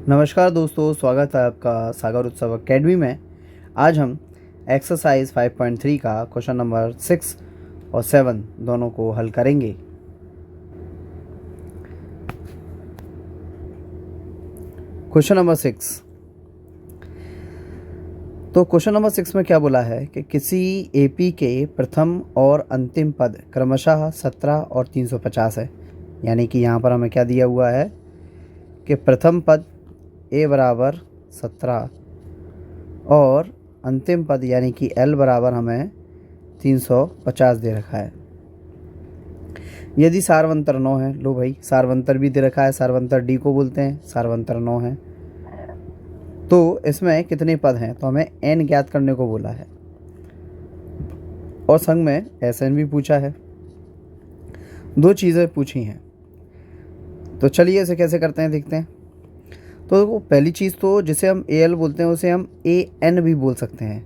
नमस्कार दोस्तों, स्वागत है आपका सागर उत्सव अकेडमी में। आज हम एक्सरसाइज 5.3 का क्वेश्चन नंबर 6 और 7 दोनों को हल करेंगे। Question number 6। तो क्वेश्चन नंबर 6 में क्या बोला है कि किसी एपी के प्रथम और अंतिम पद क्रमशः 17 और 350 है। यानी कि यहाँ पर हमें क्या दिया हुआ है कि प्रथम पद a बराबर 17 और अंतिम पद यानी कि l बराबर हमें 350 दे रखा है। यदि सार्वंतर 9 है, लो भाई सार्वंतर भी दे रखा है, सार्वंतर d को बोलते हैं, सार्वंतर 9 है, तो इसमें कितने पद हैं? तो हमें n ज्ञात करने को बोला है और संग में Sn भी पूछा है। दो चीज़ें पूछी हैं, तो चलिए इसे कैसे करते हैं देखते हैं। तो पहली चीज़ तो जिसे हम AL बोलते हैं उसे हम AN भी बोल सकते हैं।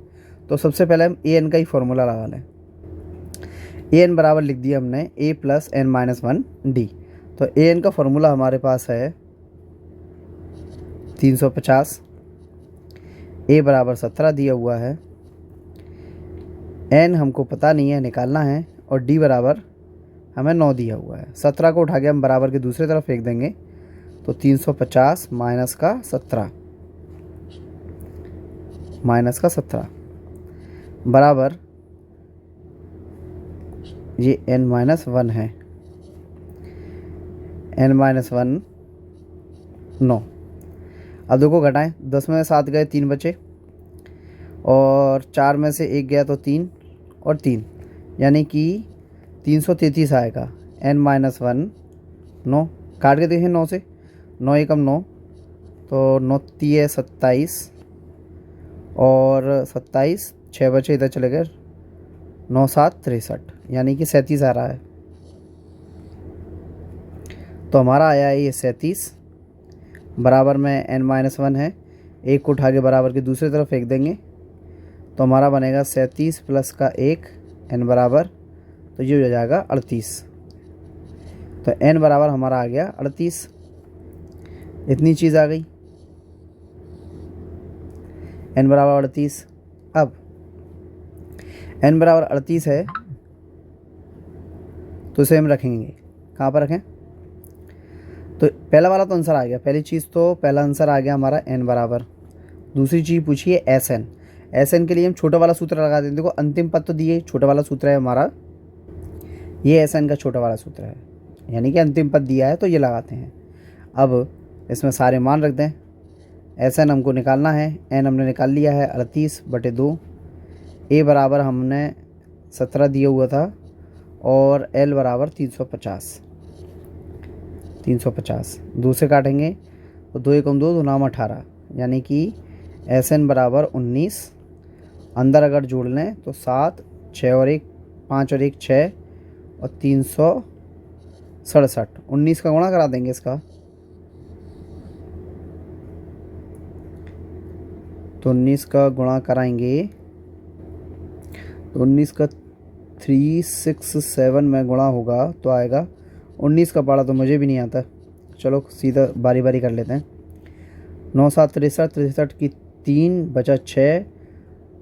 तो सबसे पहले हम AN का ही फॉर्मूला लगा लें। AN बराबर लिख दिया हमने A + n-1D। तो AN का फॉर्मूला हमारे पास है 350, A बराबर 17 दिया हुआ है, N हमको पता नहीं है, निकालना है, और D बराबर हमें 9 दिया हुआ है। 17 को उठा के हम बराबर के दूसरी तरफ फेंक देंगे तो 350 माइनस का 17 बराबर ये n-1 है, n-1 9। अब देखो घटाएं, 10 में 7 गए, 3 बचे, और 4 में से 1 गया तो 3 और 3, यानी कि 333 आएगा। n-1 9, काट के देखें 9 से, 9 एकम 9, तो 9 तिये 27, और 27 6 बचे इधर चले गए, 9 7 63, यानी कि 37 आ रहा है। तो हमारा आया है ये 37, बराबर में n-1 है, एक को उठा के बराबर की दूसरी तरफ फेंक देंगे तो हमारा बनेगा 37 प्लस का 1, n बराबर, तो ये हो जाएगा 38। तो n बराबर हमारा आ गया 38। इतनी चीज़ आ गई, n बराबर 38। अब n बराबर 38 है तो इसे हम रखेंगे, कहाँ पर रखें? तो पहला वाला तो आंसर आ गया, पहली चीज़ तो पहला आंसर आ गया हमारा n बराबर। दूसरी चीज़ पूछी है Sn के लिए हम छोटा वाला सूत्र लगा देंगे। देखो अंतिम पद तो दिए, छोटा वाला सूत्र है हमारा, ये Sn का छोटा वाला सूत्र है, यानी कि अंतिम पद दिया है तो ये लगाते हैं। अब इसमें सारे मान रख दें। Sn हमको निकालना है, n हमने निकाल लिया है 38/2, a बराबर हमने 17 दिया हुआ था, और l बराबर 350। 2 से काटेंगे तो 2 एकम 2, 2 नाम 18, यानी कि Sn बराबर 19। अंदर अगर जोड़ लें तो 7, 6 और 1, 5 और 1 6, और 367। 19 का गुणा करा देंगे इसका, तो 19 का गुणा कराएंगे तो 19 का 367 में गुणा होगा तो आएगा 19 का पढ़ा तो मुझे भी नहीं आता, चलो सीधा बारी बारी कर लेते हैं। 9 7 63, 63 की 3 बचा 6,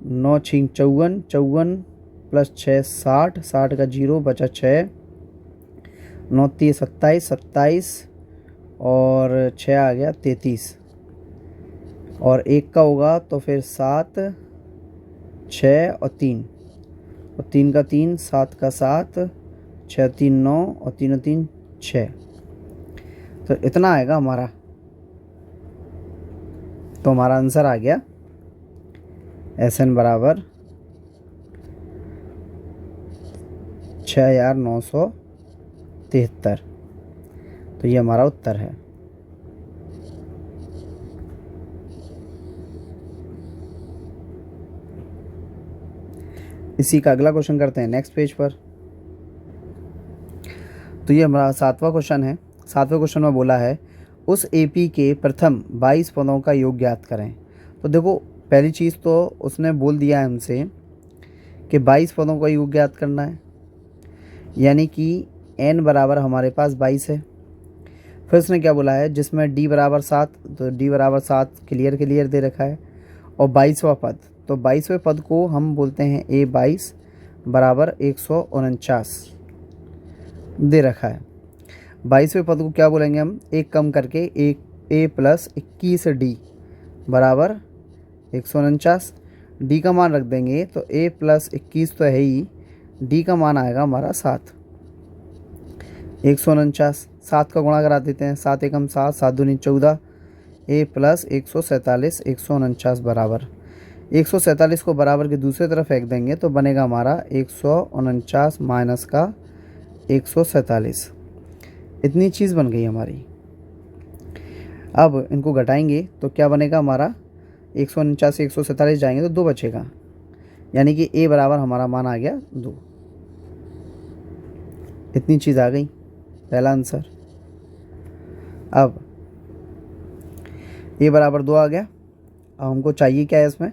9 6 54, 54 प्लस 6 60, 60 का 0 बचा 6, 9 3 27, 27 और 6 आ गया 33, और 1 का होगा तो फिर 7 6 और 3, और 3 का 3, 7 का 7, 6 3 9, और 3 3 6, तो इतना आएगा हमारा। तो हमारा आंसर आ गया Sn बराबर 6973। तो ये हमारा उत्तर है। इसी का अगला क्वेश्चन करते हैं नेक्स्ट पेज पर। तो ये हमारा 7वां क्वेश्चन है। 7वें क्वेश्चन में बोला है उस एपी के प्रथम 22 पदों का योग ज्ञात करें। तो देखो पहली चीज़ तो उसने बोल दिया है हमसे कि 22 पदों का योग ज्ञात करना है, यानी कि n बराबर हमारे पास 22 है। फिर उसने क्या बोला है, जिसमें d बराबर 7, तो d बराबर 7 क्लियर दे रखा है। और 22वां पद, तो 22वें पद को हम बोलते हैं a22 बराबर 149 दे रखा है। 22वें पद को क्या बोलेंगे हम, एक कम करके a प्लस 21d बराबर 149। d का मान रख देंगे तो a प्लस 21 तो है ही, d का मान आएगा हमारा 7। 149 7 का गुणा करा देते हैं, 7 एकम 7, 7 दूनी 14, a प्लस 147 149 बराबर 147 को बराबर के दूसरी तरफ फेंक देंगे तो बनेगा हमारा 149 माइनस का 147। इतनी चीज़ बन गई हमारी। अब इनको घटाएंगे तो क्या बनेगा हमारा, 149 से 147 जाएंगे तो 2 बचेगा, यानी कि a बराबर हमारा मान आ गया 2। इतनी चीज़ आ गई, पहला आंसर। अब a बराबर 2 आ गया। अब हमको चाहिए क्या है इसमें,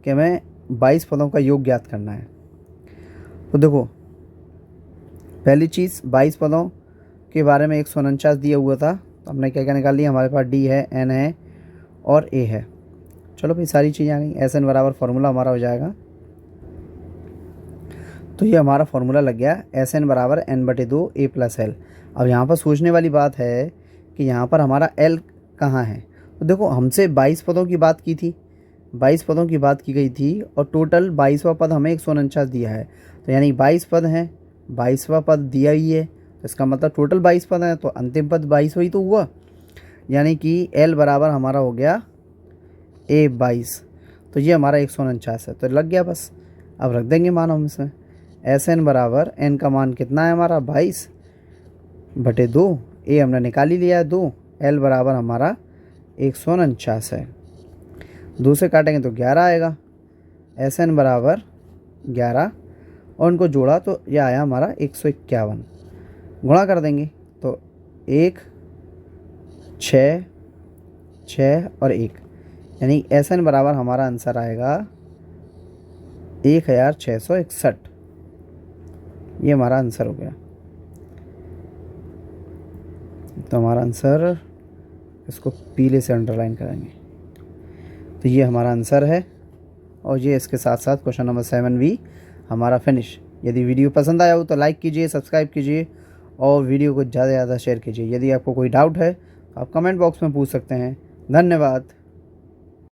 कि हमें 22 पदों का योग ज्ञात करना है। तो देखो पहली चीज़ 22 पदों के बारे में 149 दिया हुआ था, तो हमने क्या क्या निकाल लिया, हमारे पास d है, n है और a है। चलो भाई सारी चीज़ें आ गई। SN बराबर फार्मूला हमारा हो जाएगा, तो ये हमारा फार्मूला लग गया, SN बराबर n/2 a प्लस l। अब यहाँ पर सोचने वाली बात है कि यहाँ पर हमारा l कहाँ है। तो देखो हमसे 22 पदों की बात की थी, 22 पदों की बात की गई थी और टोटल 22वां पद हमें 149 दिया है, तो यानी 22 पद हैं, 22वां पद दिया ही है, तो इसका मतलब टोटल 22 पद हैं, तो अंतिम पद 22 ही तो हुआ, यानी कि l बराबर हमारा हो गया a22। तो ये हमारा 149 है, तो लग गया बस। अब रख देंगे मान हम इसमें, SN बराबर n का मान कितना है हमारा 22/2, a हमने निकाल ही लिया है 2, l बराबर हमारा 149 है। 2 से काटेंगे तो 11 आएगा, SN बराबर 11 और इनको जोड़ा तो यह आया हमारा 151। गुणा कर देंगे तो 1 6 6 और 1, यानी SN बराबर हमारा आंसर आएगा 1661। ये हमारा आंसर हो गया। तो हमारा आंसर, इसको पीले से अंडरलाइन करेंगे, तो ये हमारा आंसर है। और ये इसके साथ साथ क्वेश्चन नंबर 7 भी हमारा फिनिश। यदि वीडियो पसंद आया हो तो लाइक कीजिए, सब्सक्राइब कीजिए और वीडियो को ज़्यादा से ज़्यादा शेयर कीजिए। यदि आपको कोई डाउट है तो आप कमेंट बॉक्स में पूछ सकते हैं। धन्यवाद।